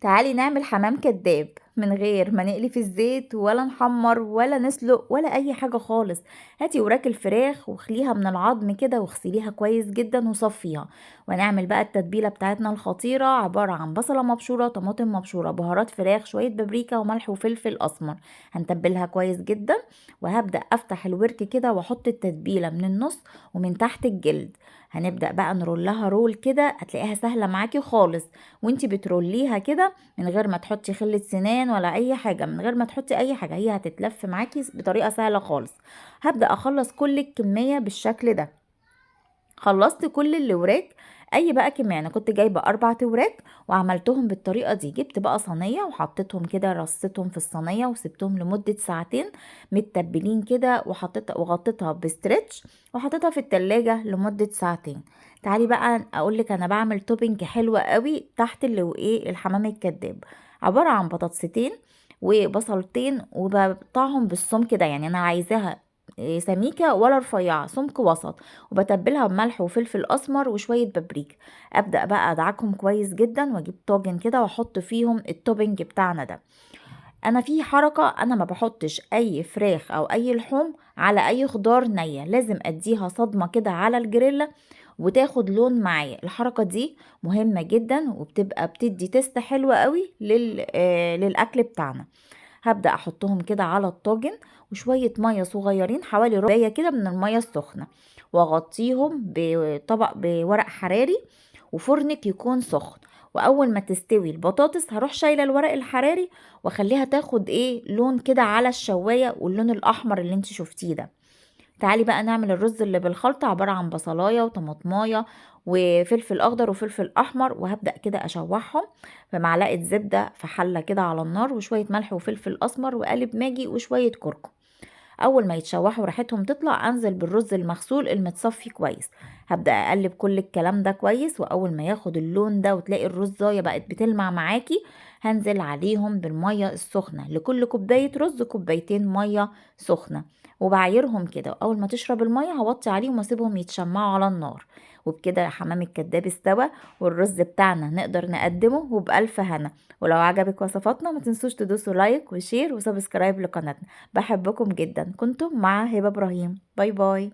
تعالي نعمل حمام كداب من غير ما نقلي في الزيت ولا نحمر ولا نسلق ولا اي حاجة خالص. هاتي وراك الفراخ واخليها من العظم كده واغسليها كويس جدا وصفيها. ونعمل بقى التتبيلة بتاعتنا الخطيرة، عبارة عن بصلة مبشورة، طماطم مبشورة، بهارات فراخ، شوية بابريكا وملح وفلفل اسمر. هنتبلها كويس جدا. وهبدأ افتح الورك كده واحط التتبيلة من النص ومن تحت الجلد. هنبدأ بقى نرولها رول كده، هتلاقيها سهلة معاكي خالص. وانتي بتروليها كده من غير ما تحطي خلة سنان ولا اي حاجة، من غير ما تحطي اي حاجة، هي هتتلف معاكي بطريقة سهلة خالص. هبدأ اخلص كل الكمية بالشكل ده. خلصت كل اللي وراك، اي بقى كمية. انا كنت جايبة 4 وراك وعملتهم بالطريقة دي. جبت بقى صينية وحطيتهم كده، رصيتهم في الصينية وسبتهم لمدة ساعتين متبلين كده، وغطيتها بستريتش وحطيتها في التلاجة لمدة ساعتين. تعالي بقى اقولك انا بعمل توبينج حلوة قوي تحت اللي وايه الحمام الكداب. عبارة عن بطاطستين وبصلتين، وبقطعهم بالسمك كده، يعني انا عايزاها سميكة ولا رفيعة، سمك وسط. وبتبلها بملح وفلفل اسمر وشويه بابريكا. ابدا بقى ادعكهم كويس جدا واجيب طاجن كده واحط فيهم التوبنج بتاعنا ده. انا في حركه، انا ما بحطش اي فراخ او اي لحوم على اي خضار نيه، لازم اديها صدمه كده على الجريلا وتاخد لون معايا. الحركه دي مهمه جدا وبتبقى بتدي تست حلوه قوي للاكل بتاعنا. هبدأ احطهم كده على الطاجن وشوية مية صغيرين، حوالي رباية كده من المية السخنة، واغطيهم بطبق بورق حراري، وفرنك يكون سخن. واول ما تستوي البطاطس هروح شايله الورق الحراري واخليها تاخد لون كده على الشوايه، واللون الاحمر اللي انت شفتيه ده. تعالي بقى نعمل الرز اللي بالخلطة، عبارة عن بصلاية وطماطماية وفلفل اخضر وفلفل احمر. وهبدأ كده اشوحهم بمعلقة زبدة في حلة كده على النار، وشوية ملح وفلفل اسمر وقالب ماجي وشوية كركم. اول ما يتشوحوا ريحتهم تطلع انزل بالرز المغسول المتصفي كويس. هبدأ اقلب كل الكلام ده كويس، واول ما ياخد اللون ده وتلاقي الرزاية بقت بتلمع معاكي، هنزل عليهم بالمية السخنة. لكل كوباية رز كوبايتين مية سخنة. وبعايرهم كده، اول ما تشرب المية هوطي عليهم واسيبهم يتشمعوا على النار. وبكده حمام الكداب استوى، والرز بتاعنا نقدر نقدمه وبألف هنا. ولو عجبك وصفاتنا ما تنسوش تدوسوا لايك وشير وسبسكرايب لقناتنا. بحبكم جدا. كنتم مع هبة إبراهيم. باي باي.